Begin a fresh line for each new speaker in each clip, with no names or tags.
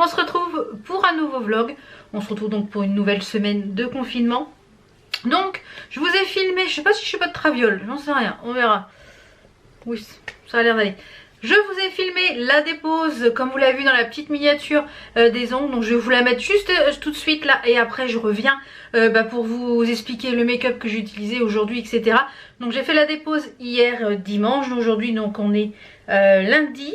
On se retrouve pour un nouveau vlog. On se retrouve donc pour une nouvelle semaine de confinement. Donc je vous ai filmé, je sais pas si je suis pas de traviole, j'en sais rien, on verra. Oui, ça a l'air d'aller. Je vous ai filmé la dépose, comme vous l'avez vu dans la petite miniature des ongles. Donc je vais vous la mettre juste tout de suite là. Et après je reviens pour vous expliquer le make-up que j'ai utilisé aujourd'hui, etc. Donc j'ai fait la dépose hier dimanche. Aujourd'hui donc on est lundi.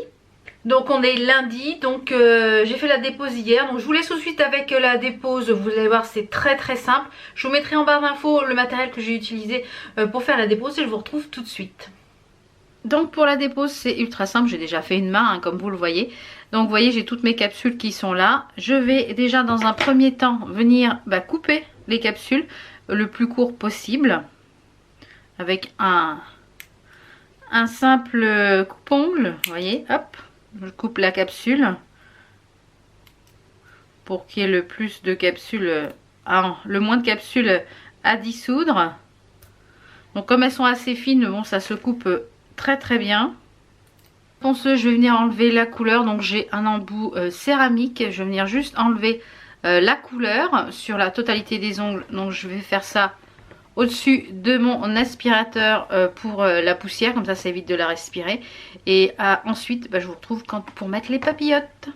Donc j'ai fait la dépose hier. Donc je vous laisse tout de suite avec la dépose. Vous allez voir, c'est très très simple. Je vous mettrai en barre d'infos le matériel que j'ai utilisé pour faire la dépose. Et je vous retrouve tout de suite. Donc pour la dépose c'est ultra simple, j'ai déjà fait une main hein, comme vous le voyez. Donc vous voyez j'ai toutes mes capsules qui sont là. Je vais déjà dans un premier temps venir couper les capsules le plus court possible. Avec un simple coupe-ongle, vous voyez, hop. Je coupe la capsule. Pour qu'il y ait le plus de capsules, le moins de capsules à dissoudre. Donc comme elles sont assez fines, bon ça se coupe très très bien. Ponceuse, je vais venir enlever la couleur. Donc j'ai un embout céramique. Je vais venir juste enlever la couleur sur la totalité des ongles. Donc je vais faire ça au-dessus de mon aspirateur pour la poussière. Comme ça évite de la respirer. Et ensuite je vous retrouve pour mettre les papillotes.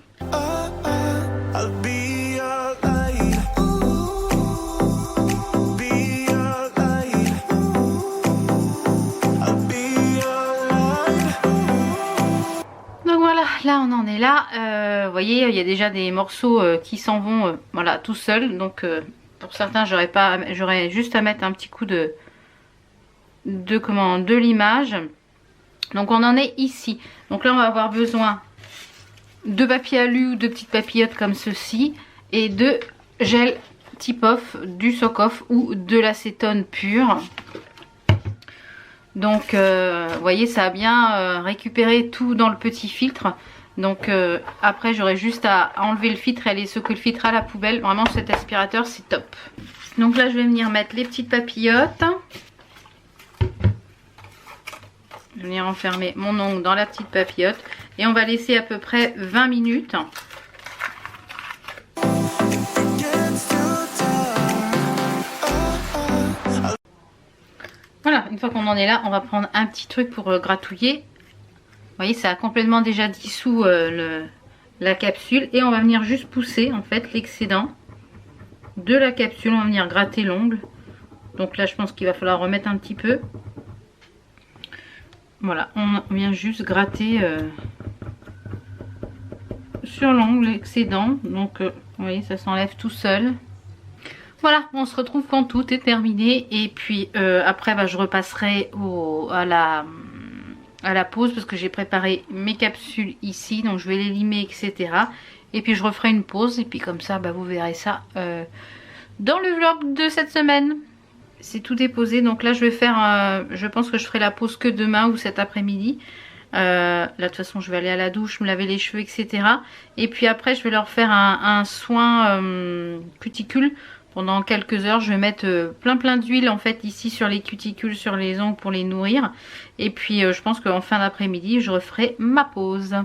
Là on en est là, vous voyez il y a déjà des morceaux qui s'en vont voilà tout seuls. Donc pour certains j'aurais juste à mettre un petit coup de l'image. Donc on en est ici. Donc là on va avoir besoin de papier alu ou de petites papillotes comme ceci et de gel tip-off, du sock-off ou de l'acétone pur. Donc vous voyez ça a bien récupéré tout dans le petit filtre. Donc après j'aurai juste à enlever le filtre et aller secouer le filtre à la poubelle. Vraiment cet aspirateur c'est top. Donc là je vais venir mettre les petites papillotes. Je vais venir enfermer mon ongle dans la petite papillote. Et on va laisser à peu près 20 minutes. Voilà, une fois qu'on en est là, on va prendre un petit truc pour gratouiller. Vous voyez, ça a complètement déjà dissous la capsule. Et on va venir juste pousser en fait l'excédent de la capsule. On va venir gratter l'ongle. Donc là, je pense qu'il va falloir remettre un petit peu. Voilà, on vient juste gratter sur l'ongle l'excédent. Donc, vous voyez, ça s'enlève tout seul. Voilà, on se retrouve quand tout est terminé. Et puis après je repasserai à la pause parce que j'ai préparé mes capsules ici. Donc je vais les limer, etc. Et puis je referai une pause. Et puis comme ça, vous verrez ça dans le vlog de cette semaine. C'est tout déposé. Donc là je vais faire, je pense que je ferai la pause que demain ou cet après-midi. Là de toute façon je vais aller à la douche, me laver les cheveux, etc. Et puis après je vais leur faire un soin cuticule. Pendant quelques heures, je vais mettre plein d'huile en fait ici sur les cuticules, sur les ongles pour les nourrir. Et puis je pense qu'en fin d'après-midi, je referai ma pause.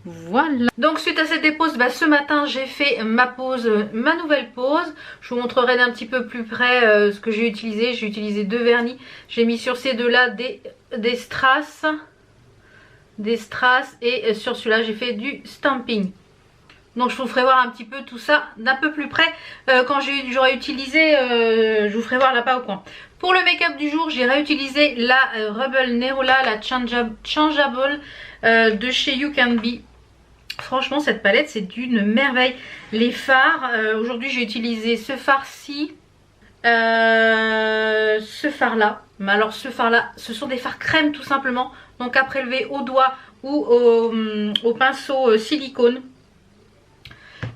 Voilà. Donc suite à cette dépose, ce matin j'ai fait ma pause, ma nouvelle pause. Je vous montrerai d'un petit peu plus près ce que j'ai utilisé. J'ai utilisé 2 vernis. J'ai mis sur ces deux-là des strass. Et sur celui-là j'ai fait du stamping. Donc je vous ferai voir un petit peu tout ça d'un peu plus près quand j'aurai utilisé, je vous ferai voir là-bas au coin. Pour le make-up du jour, j'ai réutilisé la Rebel Nerola, la Changeable de chez You Can Be. Franchement cette palette c'est d'une merveille. Les fards, aujourd'hui j'ai utilisé ce fard-ci, ce fard-là. Mais alors ce fard-là, ce sont des fards crème tout simplement. Donc à prélever au doigt ou au pinceau silicone.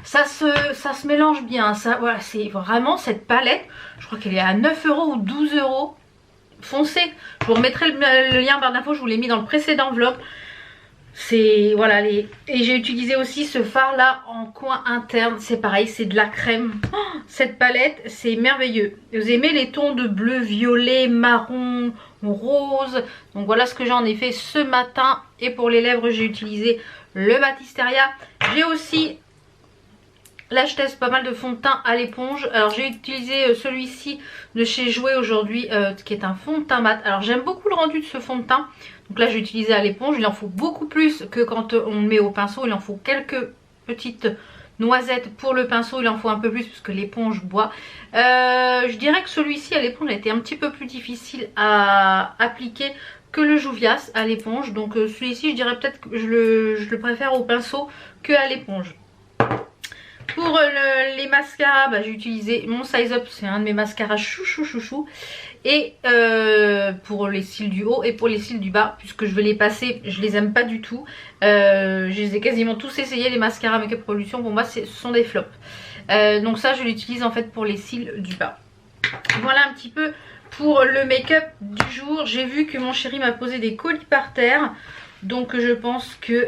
Ça se mélange bien, ça, voilà, c'est vraiment cette palette, je crois qu'elle est à 9 € ou 12 €, foncez, je vous remettrai le lien en barre d'infos, je vous l'ai mis dans le précédent vlog, c'est, voilà, et j'ai utilisé aussi ce fard là en coin interne, c'est pareil, c'est de la crème, cette palette, c'est merveilleux, vous aimez les tons de bleu, violet, marron, rose, donc voilà ce que j'en ai fait ce matin, et pour les lèvres j'ai utilisé le Batisteria, j'ai aussi Là je teste pas mal de fond de teint à l'éponge. Alors j'ai utilisé celui-ci de chez Jouer aujourd'hui qui est un fond de teint mat. Alors j'aime beaucoup le rendu de ce fond de teint. Donc là j'ai utilisé à l'éponge. Il en faut beaucoup plus que quand on le met au pinceau. Il en faut quelques petites noisettes pour le pinceau. Il en faut un peu plus parce que l'éponge boit. Je dirais que celui-ci à l'éponge a été un petit peu plus difficile à appliquer que le Jouvias à l'éponge. Donc celui-ci je dirais peut-être que je le préfère au pinceau que à l'éponge. Pour les mascaras, bah, j'ai utilisé mon Size Up, c'est un de mes mascaras chouchou. Et pour les cils du haut et pour les cils du bas, puisque je vais les passer, je les aime pas du tout. Je les ai quasiment tous essayés, les mascaras Make Up Revolution, pour moi ce sont des flops. Donc ça je l'utilise en fait pour les cils du bas. Voilà un petit peu pour le make-up du jour. J'ai vu que mon chéri m'a posé des colis par terre. Donc je pense que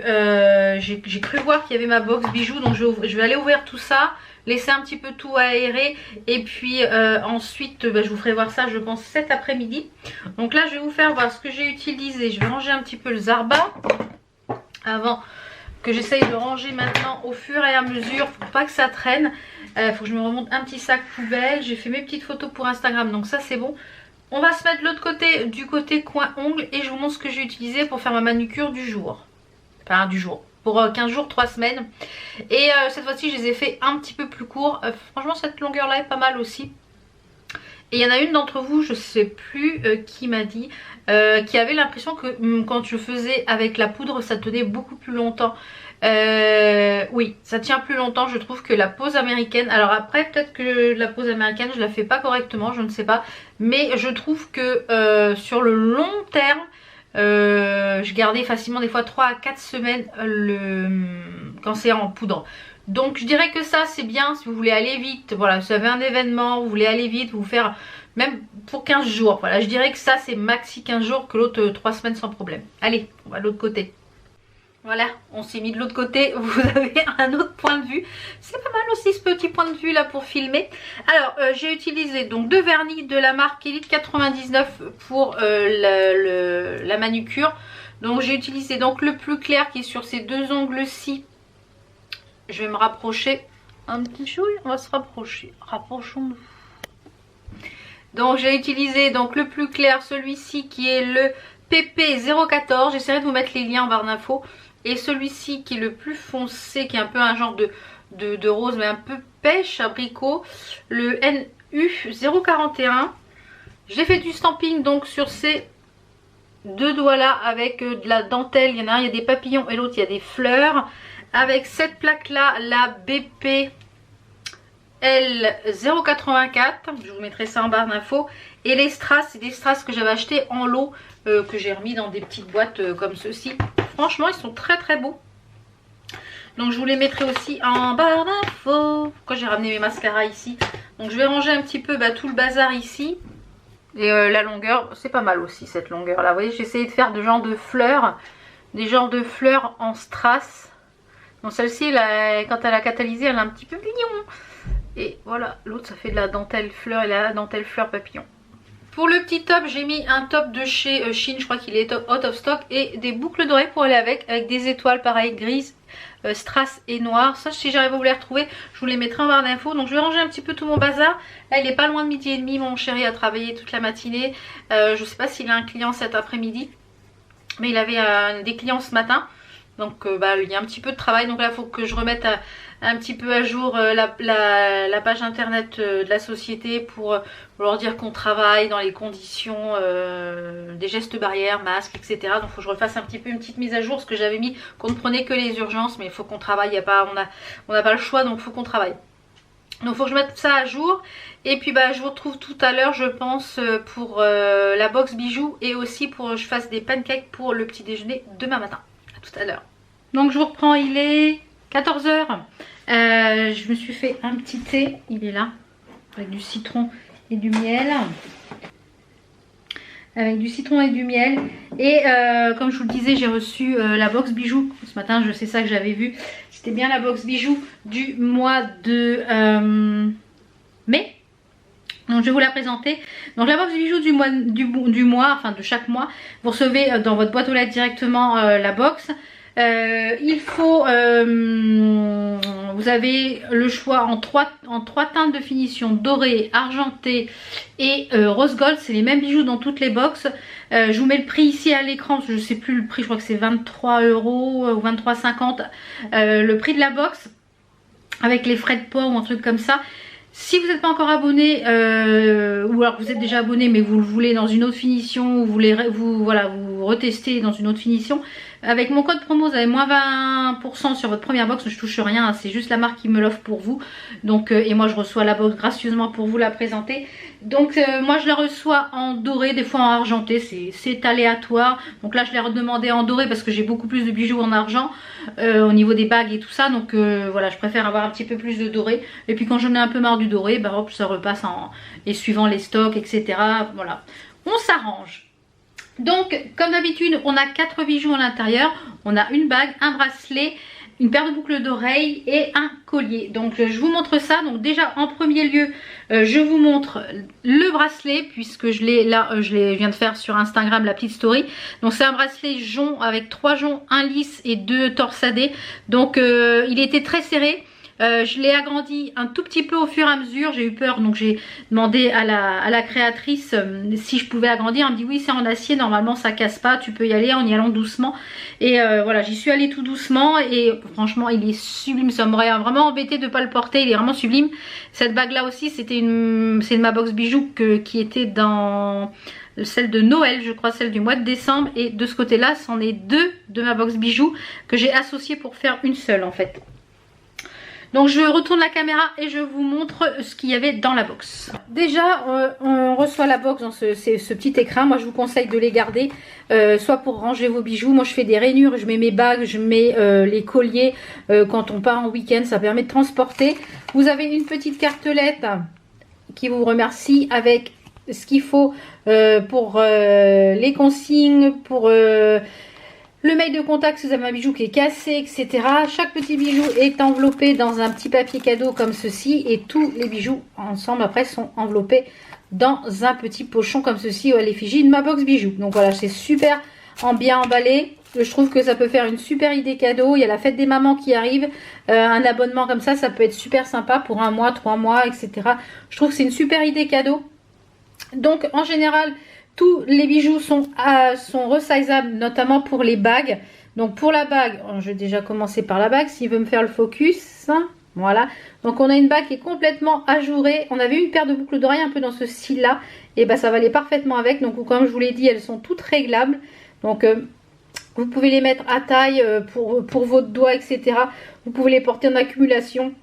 j'ai cru voir qu'il y avait ma box bijoux. Donc je vais aller ouvrir tout ça, laisser un petit peu tout aérer. Et puis ensuite je vous ferai voir ça je pense cet après-midi. Donc là je vais vous faire voir ce que j'ai utilisé. Je vais ranger un petit peu le Zarba avant que j'essaye de ranger maintenant au fur et à mesure. Faut pas que ça traîne. Faut que je me remonte un petit sac poubelle. J'ai fait mes petites photos pour Instagram donc ça c'est bon. On va se mettre de l'autre côté, du côté coin ongles, et je vous montre ce que j'ai utilisé pour faire ma manucure du jour. Enfin du jour, pour 15 jours, 3 semaines. Et cette fois-ci je les ai fait un petit peu plus courts. Franchement cette longueur là est pas mal aussi. Et il y en a une d'entre vous, je sais plus qui m'a dit, qui avait l'impression que quand je faisais avec la poudre ça tenait beaucoup plus longtemps. Oui, ça tient plus longtemps je trouve que la pose américaine. Alors après peut-être que la pose américaine je la fais pas correctement, je ne sais pas. Mais je trouve que sur le long terme, je gardais facilement des fois 3 à 4 semaines quand c'est en poudre. Donc je dirais que ça c'est bien si vous voulez aller vite. Voilà, vous avez un événement, vous voulez aller vite, vous faire même pour 15 jours. Voilà, je dirais que ça c'est maxi 15 jours, que l'autre 3 semaines sans problème. Allez, on va de l'autre côté. Voilà, on s'est mis de l'autre côté, vous avez un autre point de vue. C'est pas mal aussi ce petit point de vue là pour filmer. Alors j'ai utilisé donc 2 vernis de la marque Elite 99 pour la manucure. Donc j'ai utilisé donc le plus clair qui est sur ces 2 ongles-ci. Je vais me rapprocher un petit chouille, on va se rapprocher. Rapprochons-nous. Donc j'ai utilisé donc le plus clair, celui-ci qui est le PP014. J'essaierai de vous mettre les liens en barre d'infos. Et celui-ci qui est le plus foncé, qui est un peu un genre de rose mais un peu pêche, abricot, le NU041. J'ai fait du stamping donc sur ces 2 doigts là avec de la dentelle. Il y en a un, il y a des papillons et l'autre il y a des fleurs. Avec cette plaque là, la BP L084, je vous mettrai ça en barre d'infos. Et les strass, c'est des strass que j'avais acheté en lot, que j'ai remis dans des petites boîtes comme ceci. Franchement ils sont très très beaux. Donc je vous les mettrai aussi en barre d'infos. Pourquoi j'ai ramené mes mascaras ici. Donc je vais ranger un petit peu tout le bazar ici. Et la longueur, c'est pas mal aussi cette longueur là. Vous voyez, j'ai essayé de faire de genre de fleurs. Des genres de fleurs en strass. Donc celle-ci, quand elle a catalysé, elle est un petit peu mignon. Et voilà, l'autre ça fait de la dentelle fleur et la dentelle fleur papillon. Pour le petit top, j'ai mis un top de chez Shein, je crois qu'il est out of stock. Et des boucles dorées pour aller avec des étoiles pareil, grises, strass et noires. Ça si j'arrive à vous les retrouver, je vous les mettrai en barre d'infos. Donc je vais ranger un petit peu tout mon bazar. Là il est pas loin de 12h30, mon chéri a travaillé toute la matinée. Je sais pas s'il a un client cet après-midi. Mais il avait des clients ce matin. Donc il y a un petit peu de travail. Donc là il faut que je remette un petit peu à jour la page internet de la société pour leur dire qu'on travaille dans les conditions des gestes barrières, masques, etc. Donc il faut que je refasse un petit peu une petite mise à jour parce que j'avais mis qu'on ne prenait que les urgences, mais il faut qu'on travaille, on n'a pas le choix, donc il faut qu'on travaille. Donc il faut que je mette ça à jour. Et puis je vous retrouve tout à l'heure je pense pour la box bijoux et aussi pour que je fasse des pancakes pour le petit déjeuner demain matin. À tout à l'heure. Donc je vous reprends, il est 14 h. Je me suis fait un petit thé, il est là, avec du citron et du miel. Avec du citron et du miel. Et comme je vous le disais, j'ai reçu la box bijoux. Ce matin, je sais ça que j'avais vu. C'était bien la box bijoux du mois de mai. Donc je vais vous la présenter. Donc la box bijoux du mois, enfin de chaque mois. Vous recevez dans votre boîte aux lettres directement la box. Il faut, vous avez le choix en trois teintes de finition, doré, argenté et rose gold. C'est les mêmes bijoux dans toutes les box. Je vous mets le prix ici à l'écran, je ne sais plus le prix, je crois que c'est 23 € ou 23,50 le prix de la box avec les frais de port ou un truc comme ça. Si vous n'êtes pas encore abonné, ou alors vous êtes déjà abonné mais vous le voulez dans une autre finition, ou vous voulez vous retester dans une autre finition, avec mon code promo vous avez moins 20% sur votre première box. Je touche rien, hein, c'est juste la marque qui me l'offre pour vous. Donc et moi je reçois la box gracieusement pour vous la présenter. Donc moi je la reçois en doré, des fois en argenté, c'est aléatoire. Donc là je l'ai redemandé en doré parce que j'ai beaucoup plus de bijoux en argent au niveau des bagues et tout ça. Donc voilà, je préfère avoir un petit peu plus de doré. Et puis quand j'en ai un peu marre du doré, bah hop, ça repasse en... Et suivant les stocks, etc. Voilà, on s'arrange. Donc comme d'habitude on a 4 bijoux à l'intérieur. On a une bague, un bracelet, une paire de boucles d'oreilles et un collier. Donc je vous montre ça. Donc déjà en premier lieu je vous montre le bracelet, puisque je l'ai là, je viens de faire sur Instagram la petite story. Donc c'est un bracelet jonc avec 3 joncs, 1 lisse et 2 torsadés. Donc il était très serré. Je l'ai agrandi un tout petit peu au fur et à mesure. J'ai eu peur, donc j'ai demandé à la créatrice si je pouvais agrandir. Elle me dit oui, c'est en acier, normalement ça casse pas, tu peux y aller en y allant doucement. Et voilà, j'y suis allée tout doucement et franchement il est sublime. Ça m'aurait vraiment embêté de ne pas le porter, il est vraiment sublime. Cette bague là aussi, c'est de ma box bijoux qui était dans... celle de Noël, je crois, celle du mois de décembre. Et de ce côté là, c'en est 2 de ma box bijoux que j'ai associées pour faire une seule en fait. Donc je retourne la caméra et je vous montre ce qu'il y avait dans la box. Déjà on reçoit la box dans ce petit écrin. Moi je vous conseille de les garder soit pour ranger vos bijoux. Moi je fais des rainures, je mets mes bagues, je mets les colliers quand on part en week-end, ça permet de transporter. Vous avez une petite cartelette qui vous remercie avec ce qu'il faut pour les consignes, pour... le mail de contact si vous avez un bijou qui est cassé, etc. Chaque petit bijou est enveloppé dans un petit papier cadeau comme ceci. Et tous les bijoux ensemble après sont enveloppés dans un petit pochon comme ceci à l'effigie de ma box bijoux. Donc voilà, c'est super bien emballé. Je trouve que ça peut faire une super idée cadeau. Il y a la fête des mamans qui arrive. Un abonnement comme ça peut être super sympa pour 1 mois, 3 mois, etc. Je trouve que c'est une super idée cadeau. Donc en général... tous les bijoux sont resizables, notamment pour les bagues. Donc pour la bague, je vais déjà commencer par la bague, s'il veut me faire le focus. Voilà. Donc on a une bague qui est complètement ajourée. On avait une paire de boucles d'oreilles un peu dans ce style-là. Et ben ça va aller parfaitement avec. Donc comme je vous l'ai dit, elles sont toutes réglables. Donc vous pouvez les mettre à taille pour votre doigt, etc. Vous pouvez les porter en accumulation.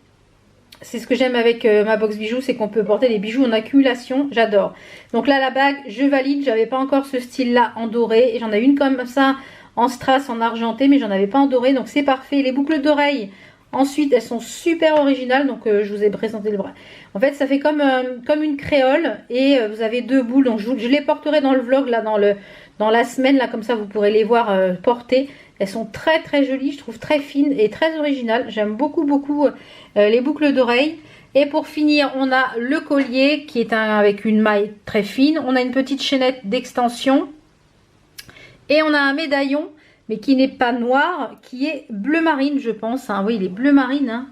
C'est ce que j'aime avec ma box bijoux, c'est qu'on peut porter des bijoux en accumulation, j'adore. Donc là la bague, je valide, j'avais pas encore ce style là en doré. J'en ai une comme ça en strass, en argenté, mais j'en avais pas en doré, donc c'est parfait. Les boucles d'oreilles, ensuite elles sont super originales, donc je vous ai présenté le bras. En fait ça fait comme une créole et vous avez 2 boules, donc je les porterai dans le vlog, là dans la semaine, là comme ça vous pourrez les voir porter. Elles sont très très jolies, je trouve très fines et très originales. J'aime beaucoup les boucles d'oreilles. Et pour finir, on a le collier qui est avec une maille très fine. On a une petite chaînette d'extension. Et on a un médaillon, mais qui n'est pas noir, qui est bleu marine, je pense. Hein. Oui, il est bleu marine. Hein.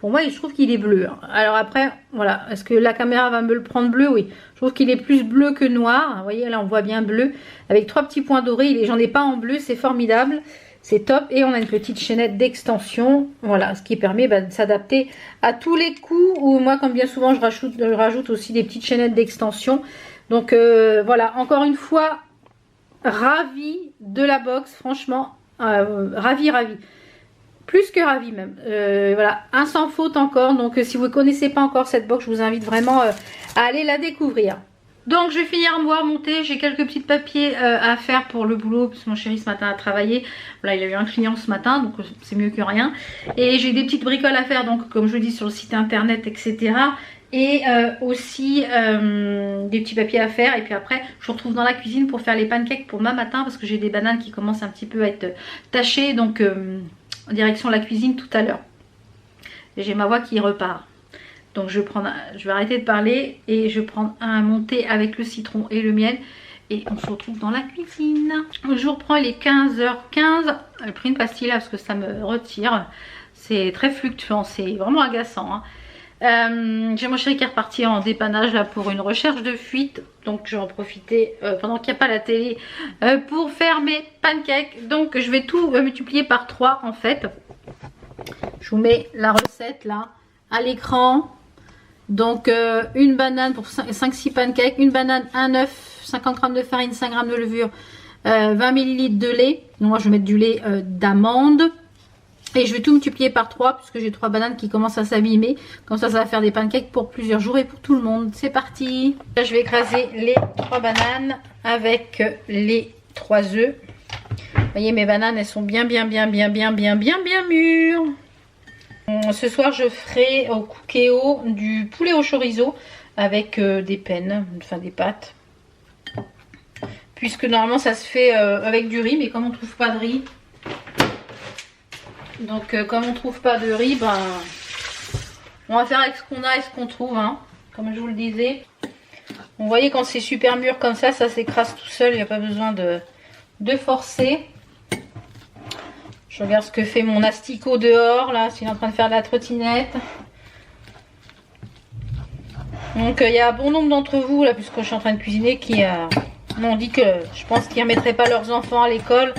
Pour moi, je trouve qu'il est bleu. Hein. Alors après, voilà. Est-ce que la caméra va me le prendre bleu? Oui. Je trouve qu'il est plus bleu que noir. Vous voyez, là, on voit bien bleu. Avec 3 petits points dorés. J'en ai pas en bleu, c'est formidable. C'est top. Et on a une petite chaînette d'extension. Voilà, ce qui permet de s'adapter à tous les coups. Ou moi, comme bien souvent, je rajoute aussi des petites chaînettes d'extension. Donc voilà, encore une fois, ravie de la box. Franchement, ravie. Plus que ravie même. Voilà, un sans faute encore. Donc si vous ne connaissez pas encore cette box, je vous invite vraiment à aller la découvrir. Donc je vais finir moi à monter, j'ai quelques petits papiers à faire pour le boulot parce que mon chéri ce matin a travaillé. Voilà, il a eu un client ce matin, donc c'est mieux que rien. Et j'ai des petites bricoles à faire, donc comme je vous dis sur le site internet, etc. Et aussi des petits papiers à faire. Et puis après je vous retrouve dans la cuisine pour faire les pancakes pour demain matin parce que j'ai des bananes qui commencent un petit peu à être tachées. Donc en direction de la cuisine tout à l'heure. Et j'ai ma voix qui repart. Donc je vais arrêter de parler et je vais prendre un monté avec le citron et le miel. et on se retrouve dans la cuisine. Je reprends les 15h15. J'ai pris une pastille là parce que ça me retire. C'est très fluctuant, c'est vraiment agaçant, hein. J'ai mon chéri qui est reparti en dépannage là pour une recherche de fuite, donc je vais en profiter pendant qu'il n'y a pas la télé pour faire mes pancakes. Donc je vais tout multiplier par 3 en fait. Je vous mets la recette là à l'écran. Donc une banane pour 5-6 pancakes, une banane, un œuf, 50 g de farine, 5 g de levure, 20 ml de lait. Donc moi je vais mettre du lait d'amande. Et je vais tout multiplier par 3 puisque j'ai 3 bananes qui commencent à s'abîmer. Comme ça va faire des pancakes pour plusieurs jours et pour tout le monde. C'est parti. Là je vais écraser les 3 bananes avec les 3 œufs. Vous voyez mes bananes elles sont bien mûres. Ce soir je ferai au cookéo du poulet au chorizo avec des pennes, enfin des pâtes. Puisque normalement ça se fait avec du riz, mais comme on trouve pas de riz. Donc comme on trouve pas de riz, ben on va faire avec ce qu'on a et ce qu'on trouve, hein, comme je vous le disais. Vous voyez quand c'est super mûr comme ça s'écrase tout seul, il n'y a pas besoin de forcer. Je regarde ce que fait mon asticot dehors là, s'il est en train de faire de la trottinette. Donc il y a bon nombre d'entre vous là, puisque je suis en train de cuisiner, qui m'ont dit que je pense qu'ils ne remettraient pas leurs enfants à l'école.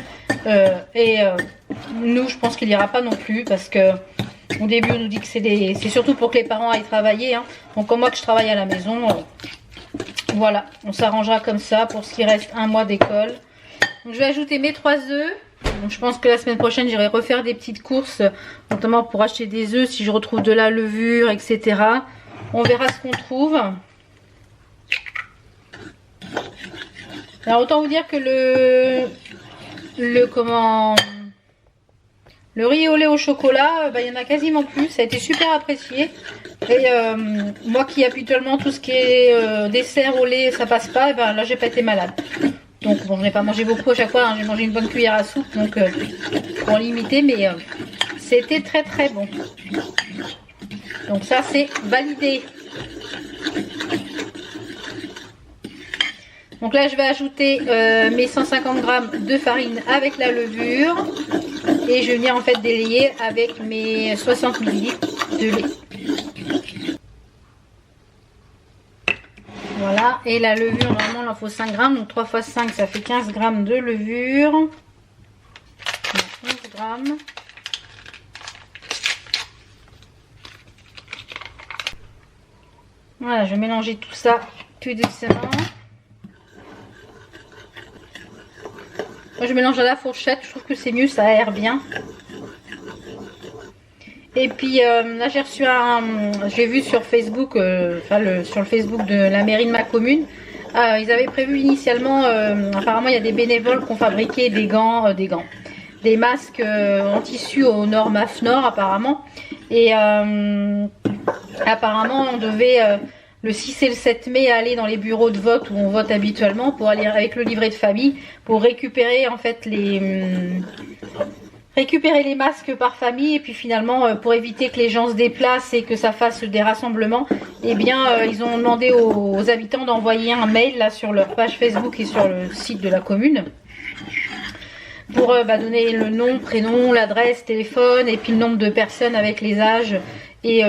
Nous je pense qu'il n'y ira pas non plus, parce que au début on nous dit que c'est surtout pour que les parents aillent travailler, hein. Donc comme moi que je travaille à la maison, voilà, on s'arrangera comme ça pour ce qui reste un mois d'école. Donc je vais ajouter mes 3 œufs. Donc je pense que la semaine prochaine j'irai refaire des petites courses, notamment pour acheter des œufs si je retrouve de la levure, etc. On verra ce qu'on trouve. Alors autant vous dire que le riz au lait au chocolat, il y en a quasiment plus. Ça a été super apprécié. Et moi qui habituellement tout ce qui est dessert au lait ça passe pas, et ben là j'ai pas été malade. Donc bon, je n'ai pas mangé beaucoup à chaque fois, hein. J'ai mangé une bonne cuillère à soupe, donc pour limiter, mais c'était très bon. Donc ça c'est validé. Donc là je vais ajouter mes 150 g de farine avec la levure. Et je vais venir en fait délayer avec mes 60 ml de lait. Voilà, et la levure, normalement il en faut 5 grammes, donc 3 x 5 ça fait 15 grammes de levure. 11 grammes. Voilà, je vais mélanger tout ça tout doucement. Moi je mélange à la fourchette, je trouve que c'est mieux, ça aère bien. Et puis là j'ai reçu j'ai vu sur Facebook, sur le Facebook de la mairie de ma commune, ils avaient prévu initialement, apparemment il y a des bénévoles qui ont fabriqué des masques en tissu aux normes AFNOR apparemment. Et apparemment on devait le 6 et le 7 mai aller dans les bureaux de vote où on vote habituellement pour aller avec le livret de famille pour récupérer en fait récupérer les masques par famille, et puis finalement pour éviter que les gens se déplacent et que ça fasse des rassemblements, et bien ils ont demandé aux habitants d'envoyer un mail là sur leur page Facebook et sur le site de la commune pour donner le nom, prénom, l'adresse, téléphone et puis le nombre de personnes avec les âges et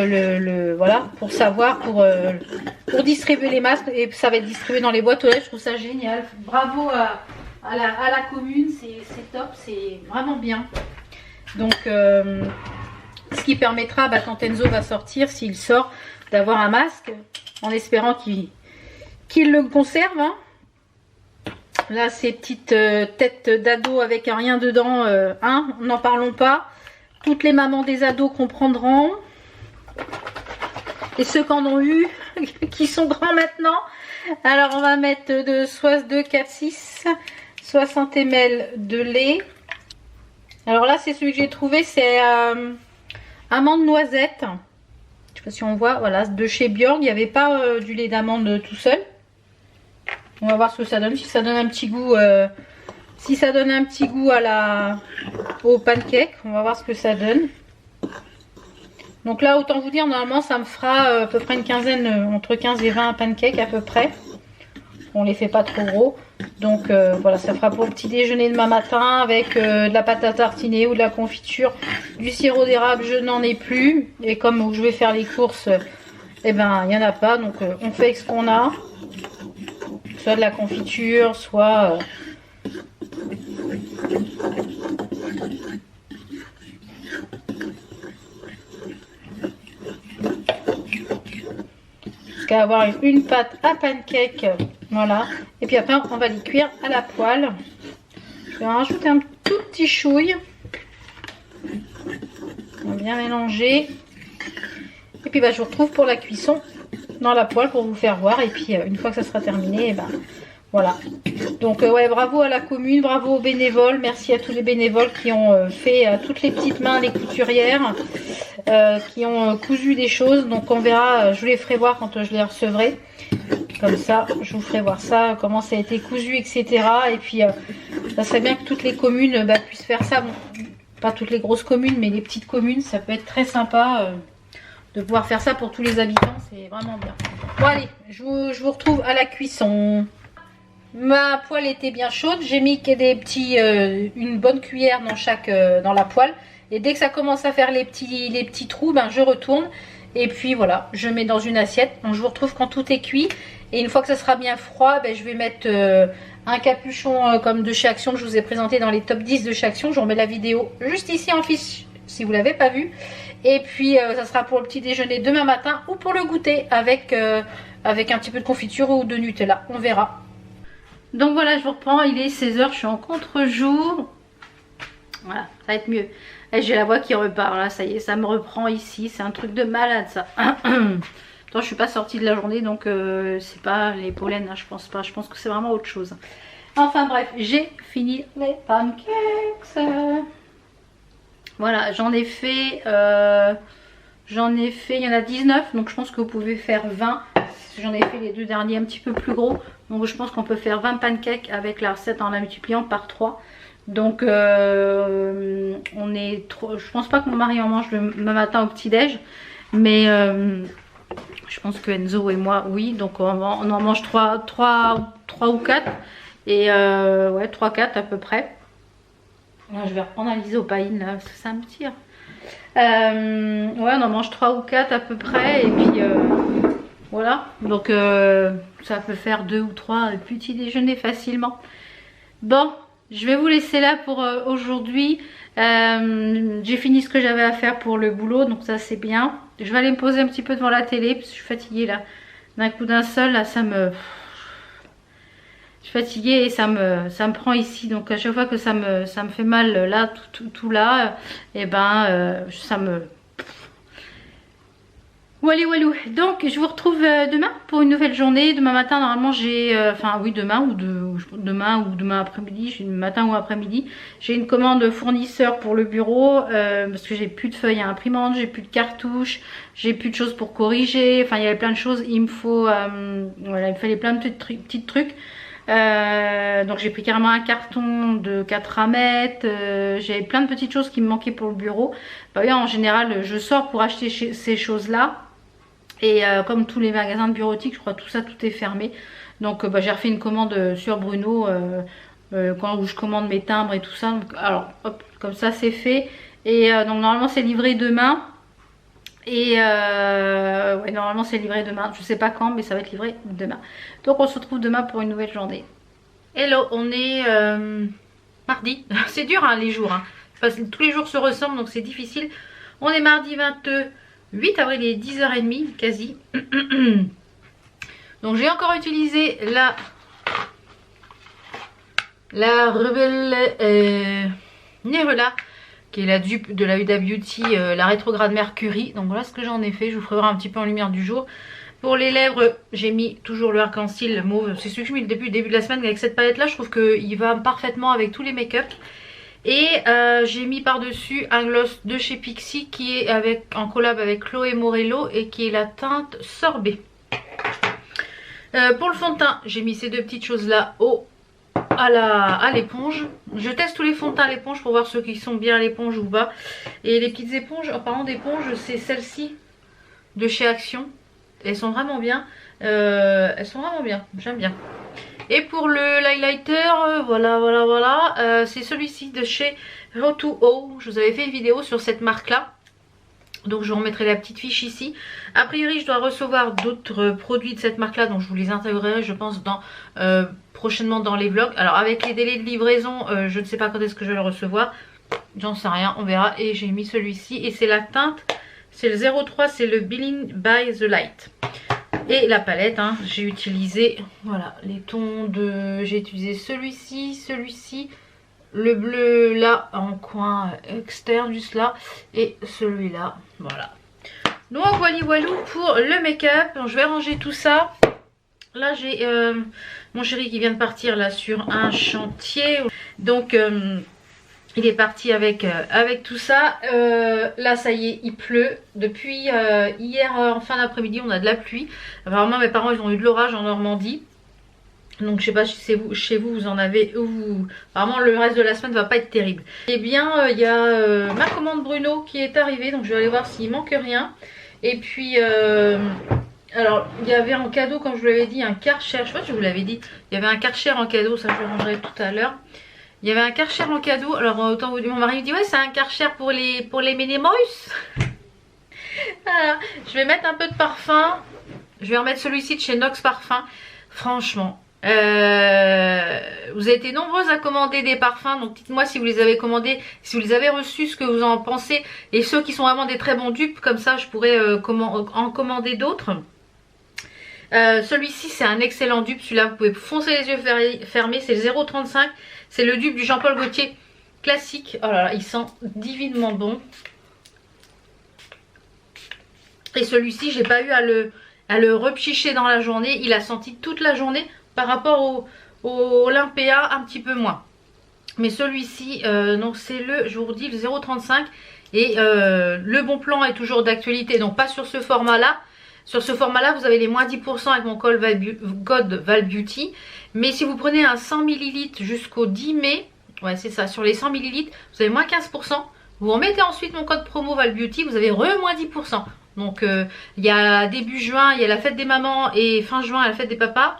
voilà, pour savoir, pour distribuer les masques, et ça va être distribué dans les boîtes aux lettres. Je trouve ça génial, bravo à la commune, c'est top, c'est vraiment bien. Donc ce qui permettra quand Enzo va sortir, s'il sort, d'avoir un masque, en espérant qu'il le conserve, hein. Là ces petites têtes d'ado avec rien dedans, n'en parlons pas. Toutes les mamans des ados comprendront, et ceux qui en ont eu qui sont grands maintenant. Alors on va mettre 2, 4, 6, 60 ml de lait. Alors là c'est celui que j'ai trouvé, c'est amande noisette. Je sais pas si on voit, voilà, de chez Björn. Il n'y avait pas du lait d'amande tout seul. On va voir ce que ça donne, si ça donne un petit goût, au pancake. On va voir ce que ça donne. Donc là autant vous dire, normalement ça me fera à peu près une quinzaine, entre 15 et 20 pancakes à peu près. On les fait pas trop gros. Donc voilà, ça fera pour le petit déjeuner demain matin avec de la pâte à tartiner ou de la confiture. Du sirop d'érable, je n'en ai plus. Et comme je vais faire les courses, eh ben il n'y en a pas. Donc on fait ce qu'on a. Soit de la confiture, soit... jusqu'à avoir une pâte à pancake. Voilà. Et puis après, on va les cuire à la poêle. Je vais en rajouter un tout petit chouille. On va bien mélanger. Et puis bah, je vous retrouve pour la cuisson dans la poêle pour vous faire voir. Et puis une fois que ça sera terminé, et ben voilà. Donc ouais, bravo à la commune, bravo aux bénévoles. Merci à tous les bénévoles qui ont fait toutes les petites mains, les couturières, qui ont cousu des choses. Donc on verra, je vous les ferai voir quand je les recevrai. Comme ça, je vous ferai voir ça, comment ça a été cousu, etc. Et puis ça serait bien que toutes les communes puissent faire ça. Bon, pas toutes les grosses communes, mais les petites communes, ça peut être très sympa de pouvoir faire ça pour tous les habitants. C'est vraiment bien. Bon allez, je vous retrouve à la cuisson. Ma poêle était bien chaude, j'ai mis une bonne cuillère dans la poêle. Et dès que ça commence à faire les petits trous, je retourne. Et puis voilà, je mets dans une assiette. Donc je vous retrouve quand tout est cuit. Et une fois que ça sera bien froid, je vais mettre un capuchon comme de chez Action que je vous ai présenté dans les top 10 de chez Action. Je remets la vidéo juste ici en fiche si vous ne l'avez pas vue. Et puis ça sera pour le petit déjeuner demain matin ou pour le goûter avec un petit peu de confiture ou de Nutella. On verra. Donc voilà, je vous reprends, il est 16 h, je suis en contre-jour. Voilà, ça va être mieux. Et j'ai la voix qui repart, là, ça y est, ça me reprend ici. C'est un truc de malade, ça. Attends, je suis pas sortie de la journée, donc c'est pas les pollens, hein, je pense pas. Je pense que c'est vraiment autre chose. Enfin bref, j'ai fini les pancakes. Voilà, j'en ai fait, il y en a 19, donc je pense que vous pouvez faire 20. J'en ai fait les deux derniers un petit peu plus gros. Donc je pense qu'on peut faire 20 pancakes avec la recette en la multipliant par 3. Donc je pense pas que mon mari en mange le matin au petit déj. Mais je pense que Enzo et moi oui. Donc on en mange 3 ou 4. Et ouais 3-4 à peu près. Là, je vais reprendre un l'isopaïne là parce que ça me tire. Ouais on en mange 3 ou 4 à peu près. Et puis... voilà, donc ça peut faire 2 ou 3 petits déjeuners facilement. Bon, je vais vous laisser là pour aujourd'hui. J'ai fini ce que j'avais à faire pour le boulot, donc ça c'est bien. Je vais aller me poser un petit peu devant la télé parce que je suis fatiguée là. D'un coup d'un seul, là ça me... Je suis fatiguée et ça me prend ici. Donc à chaque fois que ça me fait mal là, tout là, et ça me... Walou. Donc je vous retrouve demain pour une nouvelle journée. Demain matin normalement j'ai, demain après-midi, matin ou après-midi, j'ai une commande fournisseur pour le bureau parce que j'ai plus de feuilles à imprimante, j'ai plus de cartouches, j'ai plus de choses pour corriger. Enfin il y avait plein de choses, il me fallait plein de petits trucs. Donc j'ai pris carrément un carton de 4 à mettre, j'avais plein de petites choses qui me manquaient pour le bureau. Oui, en général je sors pour acheter ces choses là. Et comme tous les magasins de bureautique, je crois que tout est fermé. Donc j'ai refait une commande sur Bruno où je commande mes timbres et tout ça. Donc, alors hop, comme ça c'est fait. Et donc normalement c'est livré demain. Et ouais, normalement c'est livré demain. Je sais pas quand, mais ça va être livré demain. Donc on se retrouve demain pour une nouvelle journée. Hello, on est mardi. C'est dur hein, les jours. Hein. Parce que tous les jours se ressemblent donc c'est difficile. On est mardi 28 avril, il est 10h30 quasi. Donc j'ai encore utilisé la Rebelle Nerula qui est la dupe de la Huda Beauty, la rétrograde Mercury. Donc voilà ce que j'en ai fait, je vous ferai voir un petit peu en lumière du jour. Pour les lèvres, j'ai mis toujours le arc-en-ciel mauve. C'est celui que j'ai mis le début de la semaine avec cette palette là. Je trouve qu'il va parfaitement avec tous les make-up. Et j'ai mis par-dessus un gloss de chez Pixi qui est en collab avec Chloé Morello et qui est la teinte Sorbet. Pour le fond de teint, j'ai mis ces deux petites choses là à l'éponge. Je teste tous les fonds de teint à l'éponge pour voir ceux qui sont bien à l'éponge ou pas. Et les petites éponges, en parlant d'éponges, c'est celle-ci de chez Action. Elles sont vraiment bien. J'aime bien. Et pour le highlighter, voilà, c'est celui-ci de chez How2O. Je vous avais fait une vidéo sur cette marque là. Donc je vous remettrai la petite fiche ici. A priori je dois recevoir d'autres produits de cette marque là, donc je vous les intégrerai je pense prochainement dans les vlogs. Alors avec les délais de livraison, je ne sais pas quand est-ce que je vais le recevoir. J'en sais rien, on verra. Et j'ai mis celui-ci et c'est la teinte, c'est le 03, c'est le Being by the Light. Et la palette, hein, j'ai utilisé, voilà, les tons de... J'ai utilisé celui-ci, le bleu là en coin externe juste là et celui-là, voilà. Donc voilà pour le make-up. Je vais ranger tout ça. Là j'ai mon chéri qui vient de partir là sur un chantier, donc il est parti avec tout ça. Là ça y est, il pleut depuis hier en fin d'après-midi, on a de la pluie. Apparemment mes parents ils ont eu de l'orage en Normandie. Donc je sais pas si chez vous en avez, ou vraiment le reste de la semaine va pas être terrible. Et bien il y a ma commande Bruno qui est arrivée, donc je vais aller voir s'il manque rien. Et puis alors il y avait en cadeau, comme je vous l'avais dit, un Karcher, je crois que je vous l'avais dit, il y avait un Karcher en cadeau, ça je le rangerai tout à l'heure. Il y avait un Karcher en cadeau, alors autant vous dire, mon mari me dit ouais c'est un Karcher pour les Ménémorus. Voilà, je vais mettre un peu de parfum, je vais remettre celui-ci de chez Nox Parfum, franchement. Vous avez été nombreuses à commander des parfums, donc dites-moi si vous les avez commandés, si vous les avez reçus, ce que vous en pensez, et ceux qui sont vraiment des très bons dupes, comme ça je pourrais en commander d'autres. Celui-ci c'est un excellent dupe, celui-là vous pouvez foncer les yeux fermés, c'est le 0,35, c'est le dupe du Jean-Paul Gaultier classique. Oh là là, il sent divinement bon. Et celui-ci j'ai pas eu à le repicher dans la journée, il a senti toute la journée. Par rapport au Olympia, un petit peu moins. Mais celui-ci, donc c'est le, je vous redis, le 0,35. Et le bon plan est toujours d'actualité. Donc pas sur ce format-là. Sur ce format-là, vous avez les moins 10% avec mon code ValBeauty. Mais si vous prenez un 100 ml jusqu'au 10 mai, ouais c'est ça, sur les 100 ml, vous avez moins 15%. Vous remettez ensuite mon code promo ValBeauty, vous avez moins 10%. Donc il y a début juin, il y a la fête des mamans et fin juin, la fête des papas.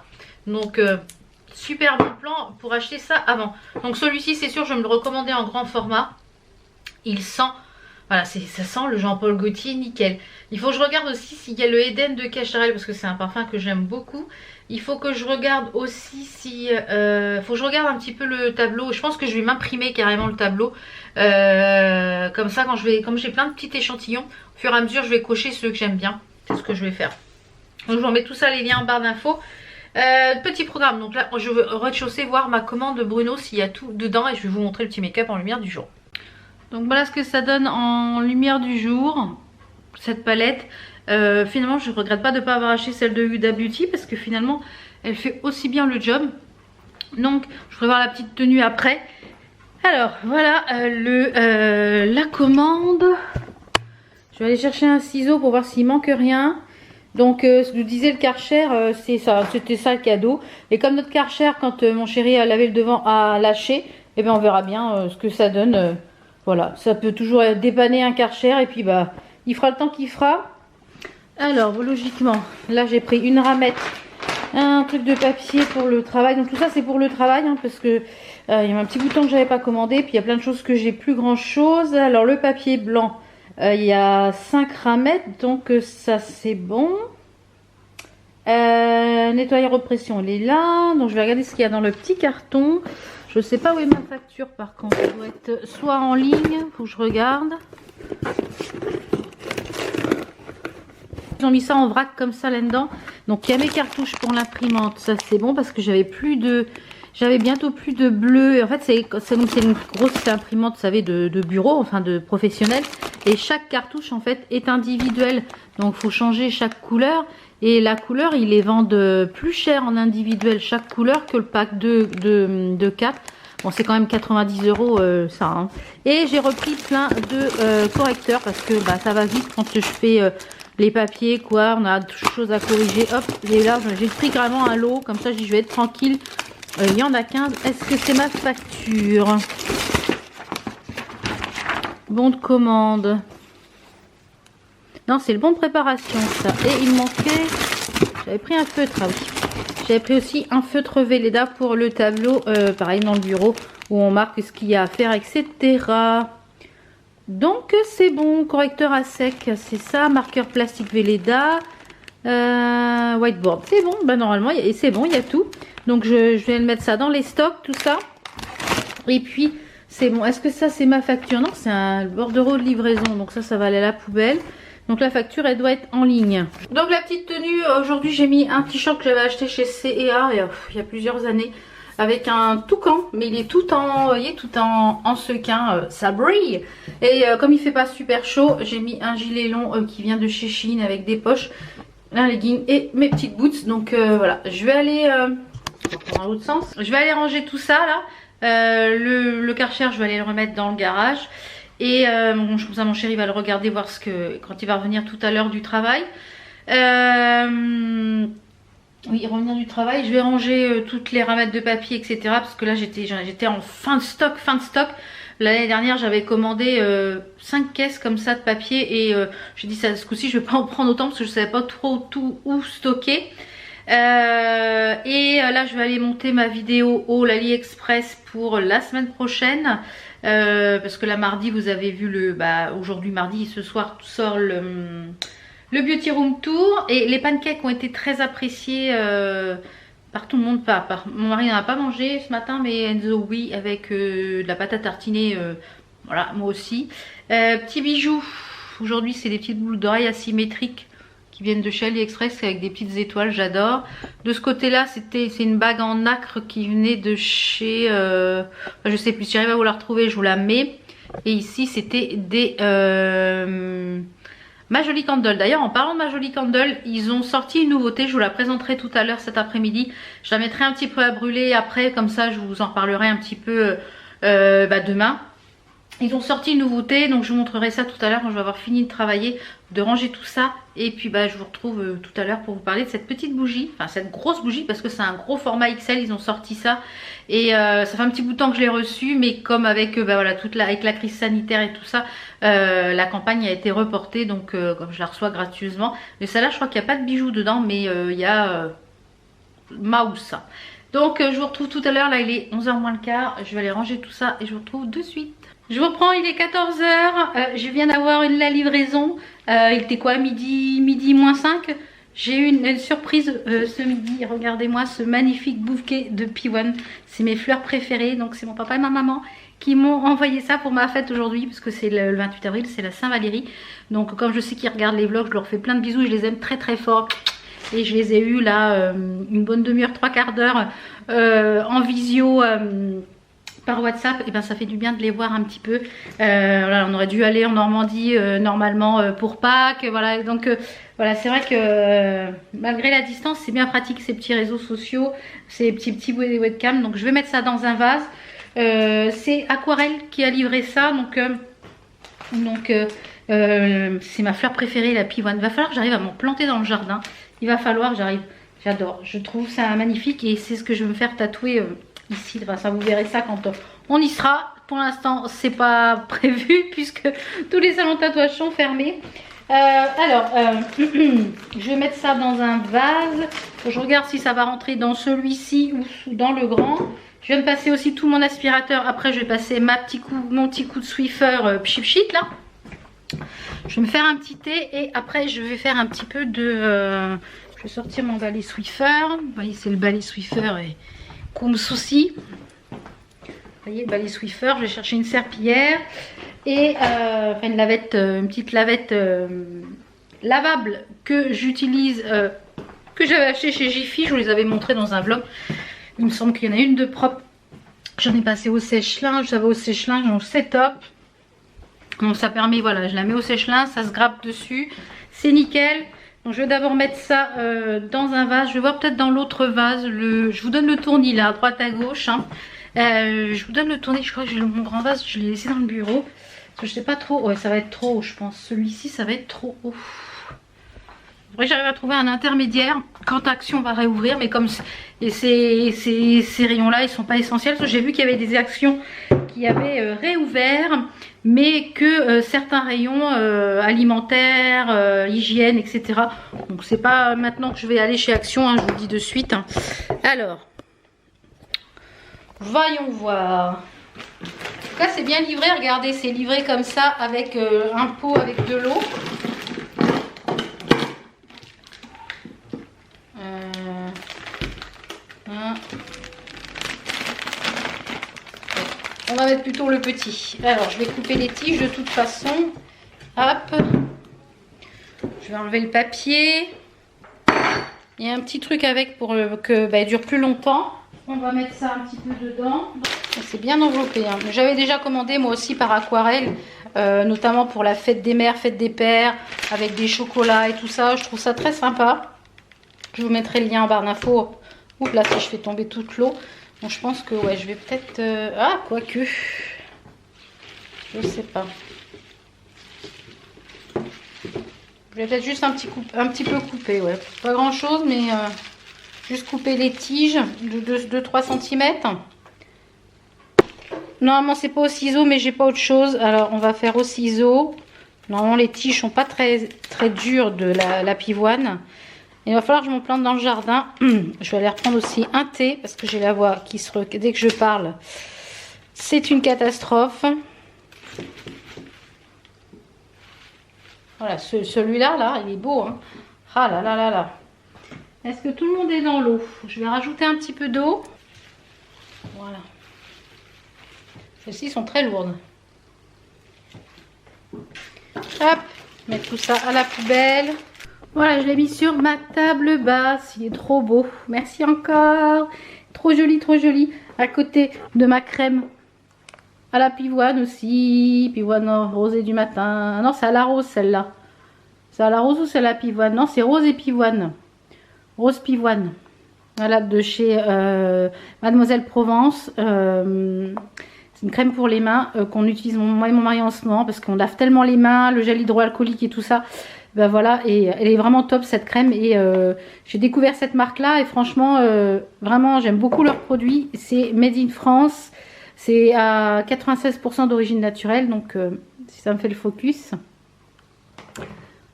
Donc super bon plan pour acheter ça avant. Donc celui-ci c'est sûr je vais me le recommander en grand format. Il sent, voilà, ça sent le Jean-Paul Gaultier nickel. Il faut que je regarde aussi s'il y a le Eden de Cacharel parce que c'est un parfum que j'aime beaucoup. Il faut que je regarde aussi si... faut que je regarde un petit peu le tableau. Je pense que je vais m'imprimer carrément le tableau. Comme ça comme j'ai plein de petits échantillons, au fur et à mesure je vais cocher ceux que j'aime bien. C'est ce que je vais faire. Donc je vous remets tout ça, les liens en barre d'infos. Petit programme, donc là je veux au rez-de-chaussée voir ma commande de Bruno s'il y a tout dedans et je vais vous montrer le petit make-up en lumière du jour. Donc voilà ce que ça donne en lumière du jour, cette palette. Finalement je regrette pas de ne pas avoir acheté celle de Huda Beauty parce que finalement elle fait aussi bien le job. Donc je ferai voir la petite tenue après. Alors voilà la commande. Je vais aller chercher un ciseau pour voir s'il manque rien. Donc je vous disais le Karcher, c'était ça le cadeau. Et comme notre Karcher, quand mon chéri a lavé le devant, a lâché, et bien on verra bien ce que ça donne. Voilà, ça peut toujours dépanner un Karcher et puis bah il fera le temps qu'il fera. Alors logiquement, là j'ai pris une ramette, un truc de papier pour le travail. Donc tout ça c'est pour le travail hein, parce que il y a un petit bouton que j'avais pas commandé. Puis il y a plein de choses que j'ai plus grand chose. Alors le papier blanc. Il y a 5 ramettes, donc ça c'est bon. Nettoyeur haute pression, il est là. Donc je vais regarder ce qu'il y a dans le petit carton. Je sais pas où est ma facture par contre. Elle doit être soit en ligne, faut que je regarde. Ils ont mis ça en vrac comme ça là-dedans. Donc il y a mes cartouches pour l'imprimante, ça c'est bon parce que j'avais bientôt plus de bleu. En fait c'est une grosse imprimante, vous savez, de bureau, enfin de professionnel. Et chaque cartouche en fait est individuelle. Donc il faut changer chaque couleur. Et la couleur, ils les vendent plus cher en individuel chaque couleur que le pack de 4. Bon, c'est quand même 90 € ça. Hein. Et j'ai repris plein de correcteurs parce que bah, ça va vite quand je fais les papiers, quoi. On a des choses à corriger. Hop, et là, j'ai pris carrément un lot. Comme ça, je vais être tranquille. Il y en a 15. Est-ce que c'est ma facture? Bon de commande. Non, c'est le bon de préparation, ça. Et il manquait... J'avais pris un feutre, ah oui. J'avais pris aussi un feutre Velleda pour le tableau, pareil dans le bureau, où on marque ce qu'il y a à faire, etc. Donc c'est bon, correcteur à sec, c'est ça, marqueur plastique Velleda, whiteboard, c'est bon, bah normalement, c'est bon, il y a tout. Donc je vais mettre ça dans les stocks, tout ça. Et puis, c'est bon, est-ce que ça c'est ma facture? Non, c'est un bordereau de livraison, donc ça va aller à la poubelle. Donc la facture, elle doit être en ligne. Donc la petite tenue, aujourd'hui j'ai mis un t-shirt que j'avais acheté chez C&A il y a plusieurs années. Avec un toucan, mais il est tout en, vous voyez, tout en sequin, ça brille. Et comme il fait pas super chaud, j'ai mis un gilet long qui vient de chez Shein avec des poches, un legging et mes petites boots. Donc voilà, je vais aller dans l'autre sens. Je vais aller ranger tout ça là. Le Karcher, je vais aller le remettre dans le garage. Et comme ça mon chéri va le regarder, voir ce que quand il va revenir tout à l'heure du travail. Oui, revenir du travail, je vais ranger toutes les ramettes de papier, etc. Parce que là, j'étais en fin de stock. L'année dernière, j'avais commandé 5 caisses comme ça de papier. Et j'ai dit, ça, ce coup-ci, je vais pas en prendre autant parce que je savais pas trop tout où stocker. Et là, je vais aller monter ma vidéo au AliExpress pour la semaine prochaine. Parce que là, mardi, vous avez vu aujourd'hui, mardi, ce soir, sort le Beauty Room Tour, et les pancakes ont été très appréciés par tout le monde. Mon mari n'en a pas mangé ce matin, mais Enzo oui, avec de la pâte à tartiner, voilà, moi aussi. Petits bijoux, aujourd'hui c'est des petites boucles d'oreilles asymétriques qui viennent de chez AliExpress avec des petites étoiles, j'adore. De ce côté là, c'est une bague en nacre qui venait de chez, je sais plus, si j'arrive à vous la retrouver, je vous la mets. Et ici c'était des... Ma Jolie Candle. D'ailleurs, en parlant de Ma Jolie Candle, ils ont sorti une nouveauté. Je vous la présenterai tout à l'heure cet après-midi. Je la mettrai un petit peu à brûler après. Comme ça, je vous en reparlerai un petit peu demain. Ils ont sorti une nouveauté. Donc, je vous montrerai ça tout à l'heure quand je vais avoir fini de travailler, de ranger tout ça. Et puis, je vous retrouve tout à l'heure pour vous parler de cette petite bougie. Enfin, cette grosse bougie parce que c'est un gros format XL. Ils ont sorti ça. Et ça fait un petit bout de temps que je l'ai reçu. Mais comme avec, voilà, avec la crise sanitaire et tout ça... la campagne a été reportée, donc comme je la reçois gratuitement. Mais celle-là, je crois qu'il n'y a pas de bijoux dedans, mais il y a mouse. Donc je vous retrouve tout à l'heure. Là, il est 11h moins le quart. Je vais aller ranger tout ça et je vous retrouve de suite. Je vous reprends, il est 14h. Je viens d'avoir la livraison. Il était quoi, midi moins 5. J'ai eu une surprise ce midi. Regardez-moi ce magnifique bouquet de P1. C'est mes fleurs préférées. Donc c'est mon papa et ma maman qui m'ont envoyé ça pour ma fête aujourd'hui, parce que c'est le 28 avril, c'est la Saint-Valérie. Donc comme je sais qu'ils regardent les vlogs, je leur fais plein de bisous et je les aime très très fort. Et je les ai eus là une bonne demi-heure, 3/4 d'heure en visio par WhatsApp. Et ben ça fait du bien de les voir un petit peu. Voilà, on aurait dû aller en Normandie normalement pour Pâques. Voilà, donc voilà, c'est vrai que malgré la distance, c'est bien pratique ces petits réseaux sociaux, ces petits webcams. Donc je vais mettre ça dans un vase. C'est Aquarelle qui a livré ça, donc c'est ma fleur préférée, la P1. Il va falloir que j'arrive à m'en planter dans le jardin. Il va falloir, j'adore, je trouve ça magnifique et c'est ce que je vais me faire tatouer ici. Enfin, ça, vous verrez ça quand on y sera. Pour l'instant, c'est pas prévu puisque tous les salons de tatouage sont fermés. Je vais mettre ça dans un vase. Je regarde si ça va rentrer dans celui-ci ou dans le grand. Je viens de passer aussi tout mon aspirateur. Après, je vais passer mon petit coup de Swiffer Pchipchit là. Je vais me faire un petit thé et après, je vais faire un petit peu de... je vais sortir mon balai Swiffer. Vous voyez, c'est le balai Swiffer et comme souci. Vous voyez, le balai Swiffer. Je vais chercher une serpillière et enfin une petite lavette lavable que j'utilise, que j'avais acheté chez Jiffy. Je vous les avais montré dans un vlog. Il me semble qu'il y en a une de propre. J'en ai passé au sèche-linge. J'avais au sèche-linge, donc c'est top. Donc ça permet, voilà, je la mets au sèche-linge, ça se grappe dessus. C'est nickel. Donc je vais d'abord mettre ça dans un vase. Je vais voir peut-être dans l'autre vase. Je vous donne le tournis là, à droite à gauche. Hein. Je vous donne le tournis. Je crois que j'ai mon grand vase, je l'ai laissé dans le bureau. Parce que je sais pas trop. Ouais, ça va être trop haut, je pense. Celui-ci, ça va être trop haut. j'arrive à trouver un intermédiaire quand Action va réouvrir, mais comme ces rayons-là, ils sont pas essentiels. J'ai vu qu'il y avait des Actions qui avaient réouvert, mais que certains rayons alimentaires, hygiène, etc. Donc c'est pas maintenant que je vais aller chez Action, hein, je vous le dis de suite. Hein. Alors, voyons voir. En tout cas, c'est bien livré. Regardez, c'est livré comme ça avec un pot avec de l'eau. On va mettre plutôt le petit. Alors, je vais couper les tiges de toute façon. Hop. Je vais enlever le papier. Il y a un petit truc avec pour que il dure plus longtemps. On va mettre ça un petit peu dedans. C'est bien enveloppé. Hein. J'avais déjà commandé moi aussi par Aquarelle, notamment pour la fête des mères, fête des pères, avec des chocolats et tout ça. Je trouve ça très sympa. Je vous mettrai le lien en barre d'infos. Oups, là, si je fais tomber toute l'eau. Bon, je pense que ouais, je vais peut-être... Ah, quoique. Je sais pas. Je vais peut-être juste un petit peu couper, ouais. Pas grand-chose, mais juste couper les tiges de 2-3 cm. Normalement, c'est pas au ciseau, mais j'ai pas autre chose. Alors, on va faire au ciseau. Normalement, les tiges sont pas très dures de la pivoine. Il va falloir que je me plante dans le jardin. Je vais aller reprendre aussi un thé parce que j'ai la voix qui se... Dès que je parle, c'est une catastrophe. Voilà, celui-là, là, il est beau. Hein. Ah là là là là. Est-ce que tout le monde est dans l'eau? Je vais rajouter un petit peu d'eau. Voilà. Celles-ci sont très lourdes. Hop, mettre tout ça à la poubelle. Voilà, je l'ai mis sur ma table basse. Il est trop beau. Merci encore. Trop joli, trop joli. À côté de ma crème à la pivoine aussi. Pivoine rosée du matin. Non, c'est à la rose celle-là. C'est à la rose ou c'est à la pivoine? Non, c'est rose et pivoine. Rose pivoine. Voilà, de chez Mademoiselle Provence. C'est une crème pour les mains qu'on utilise moi et mon mari en ce moment parce qu'on lave tellement les mains, le gel hydroalcoolique et tout ça. Ben voilà, et elle est vraiment top cette crème. Et j'ai découvert cette marque là et franchement, vraiment j'aime beaucoup leurs produits. C'est Made in France. C'est à 96% d'origine naturelle, donc si ça me fait le focus.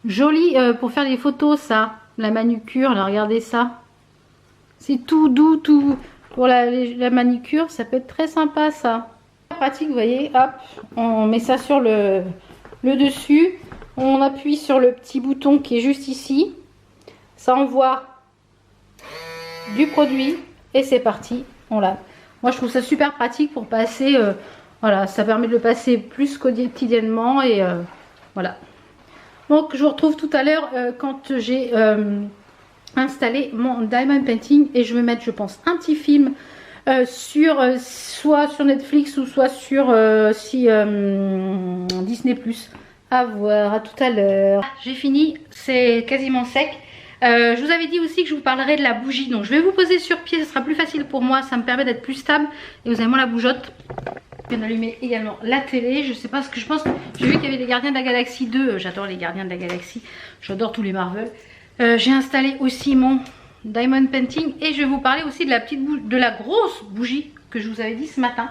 Joli pour faire des photos ça, la manucure, là regardez ça. C'est tout doux, tout pour la manucure, ça peut être très sympa ça. Pratique, vous voyez, hop, on met ça sur le dessus. On appuie sur le petit bouton qui est juste ici. Ça envoie du produit et c'est parti, on lave. Moi je trouve ça super pratique pour passer, voilà, ça permet de le passer plus quotidiennement et voilà. Donc je vous retrouve tout à l'heure quand j'ai installé mon Diamond Painting et je vais mettre, je pense, un petit film soit sur Netflix ou soit sur Disney+. À voir, à tout à l'heure. J'ai fini, c'est quasiment sec. Je vous avais dit aussi que je vous parlerai de la bougie. Donc je vais vous poser sur pied, ce sera plus facile pour moi. Ça me permet d'être plus stable. Et vous avez moins la bougeotte. Je viens d'allumer également la télé. Je sais pas ce que je pense. J'ai vu qu'il y avait les Gardiens de la Galaxie 2. J'adore les Gardiens de la Galaxie. J'adore tous les Marvel. J'ai installé aussi mon Diamond Painting. Et je vais vous parler aussi de la grosse bougie que je vous avais dit ce matin.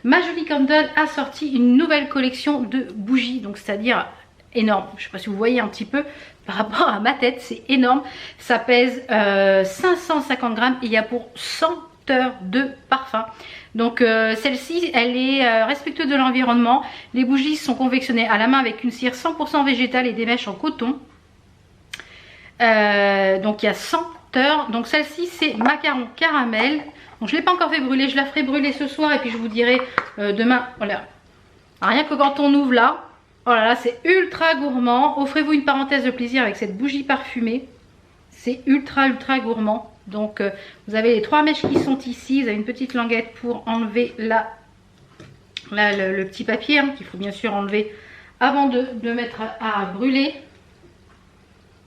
Majolie Candle a sorti une nouvelle collection de bougies, donc c'est-à-dire énorme. Je ne sais pas si vous voyez un petit peu par rapport à ma tête, c'est énorme. Ça pèse 550 grammes et il y a pour 100 heures de parfum. Donc celle-ci, elle est respectueuse de l'environnement. Les bougies sont confectionnées à la main avec une cire 100% végétale et des mèches en coton. Donc il y a 100 heures. Donc celle-ci, c'est macaron caramel. Donc je ne l'ai pas encore fait brûler, je la ferai brûler ce soir et puis je vous dirai demain. Voilà. Rien que quand on ouvre là, oh là là, c'est ultra gourmand. Offrez-vous une parenthèse de plaisir avec cette bougie parfumée. C'est ultra gourmand. Donc vous avez les 3 mèches qui sont ici. Vous avez une petite languette pour enlever le petit papier hein, qu'il faut bien sûr enlever avant de mettre à brûler.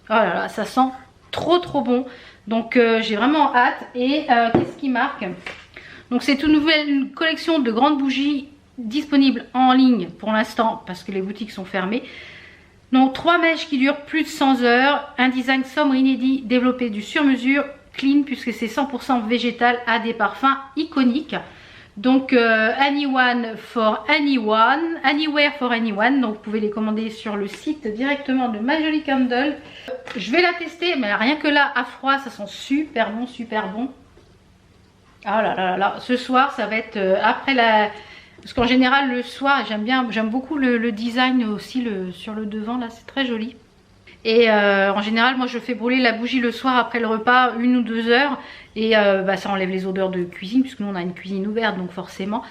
Oh là là, ça sent trop bon. Donc j'ai vraiment hâte. Et qu'est-ce qui marque? Donc c'est une nouvelle collection de grandes bougies disponibles en ligne pour l'instant parce que les boutiques sont fermées. Donc 3 mèches qui durent plus de 100 heures, un design sobre inédit développé du sur-mesure, clean puisque c'est 100% végétal, à des parfums iconiques. Donc anyone for anyone, anywhere for anyone. Donc vous pouvez les commander sur le site directement de My Jolie Candle. Je vais la tester, mais rien que là à froid ça sent super bon, super bon. Ah là là là, ce soir ça va être après la... Parce qu'en général le soir j'aime beaucoup le design aussi sur le devant là, c'est très joli. Et en général moi je fais brûler la bougie le soir après le repas, 1 ou 2 heures. Et bah, ça enlève les odeurs de cuisine puisque nous on a une cuisine ouverte, donc forcément.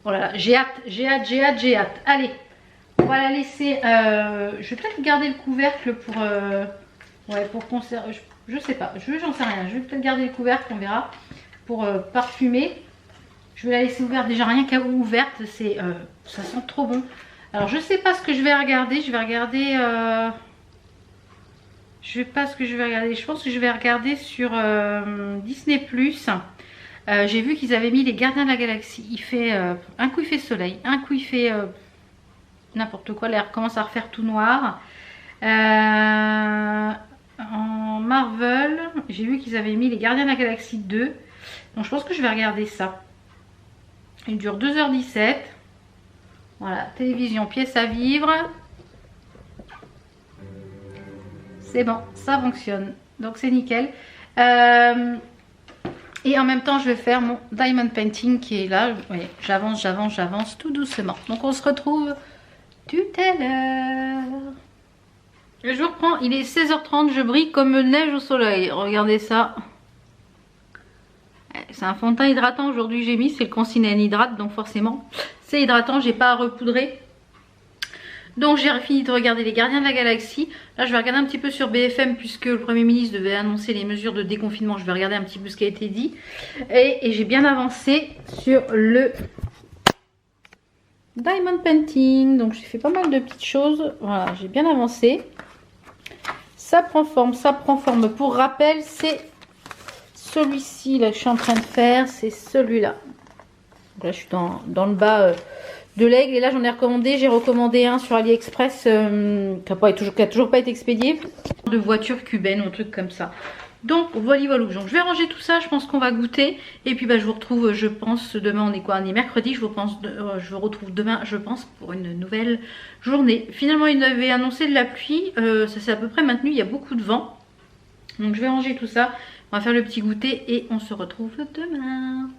Voilà, j'ai hâte, j'ai hâte, j'ai hâte, j'ai hâte. Allez, on va la laisser. Je vais peut-être garder le couvercle pour... ouais, pour conserver... Je sais pas, j'en sais rien. Je vais peut-être garder le couvercle, on verra. Pour parfumer. Je vais la laisser ouverte, déjà rien qu'à ouverte, ça sent trop bon. Alors je sais pas ce que je vais regarder, je vais regarder... Je sais pas ce que je vais regarder, je pense que je vais regarder sur Disney+. J'ai vu qu'ils avaient mis les Gardiens de la Galaxie. Il fait, un coup il fait soleil, un coup il fait n'importe quoi, l'air commence à refaire tout noir. En Marvel, j'ai vu qu'ils avaient mis les Gardiens de la Galaxie 2. Donc je pense que je vais regarder ça. Il dure 2h17. Voilà, télévision, pièce à vivre. C'est bon, ça fonctionne. Donc c'est nickel. Et en même temps, je vais faire mon diamond painting qui est là. Vous voyez, j'avance, j'avance, j'avance tout doucement. Donc on se retrouve tout à l'heure. Je vous reprends, il est 16h30, je brille comme neige au soleil. Regardez ça. C'est un fond de teint hydratant aujourd'hui j'ai mis, c'est le Concealer Hydrate, donc forcément c'est hydratant, j'ai pas à repoudrer. Donc j'ai fini de regarder les Gardiens de la Galaxie. Là je vais regarder un petit peu sur BFM puisque le Premier ministre devait annoncer les mesures de déconfinement. Je vais regarder un petit peu ce qui a été dit. Et j'ai bien avancé sur le Diamond Painting. Donc j'ai fait pas mal de petites choses. Voilà, j'ai bien avancé. Ça prend forme, ça prend forme. Pour rappel, c'est celui-ci là que je suis en train de faire. C'est celui-là. Là je suis dans le bas... de l'aigle, et là j'en ai recommandé, j'ai recommandé un sur AliExpress qui a toujours pas été expédié, de voiture cubaine ou un truc comme ça. Donc voilà, donc je vais ranger tout ça, je pense qu'on va goûter, et puis bah, je vous retrouve, je pense, demain on est quoi, on est mercredi, je vous retrouve demain, je pense, pour une nouvelle journée. Finalement il avait annoncé de la pluie, ça s'est à peu près maintenu, il y a beaucoup de vent, donc je vais ranger tout ça, on va faire le petit goûter et on se retrouve demain.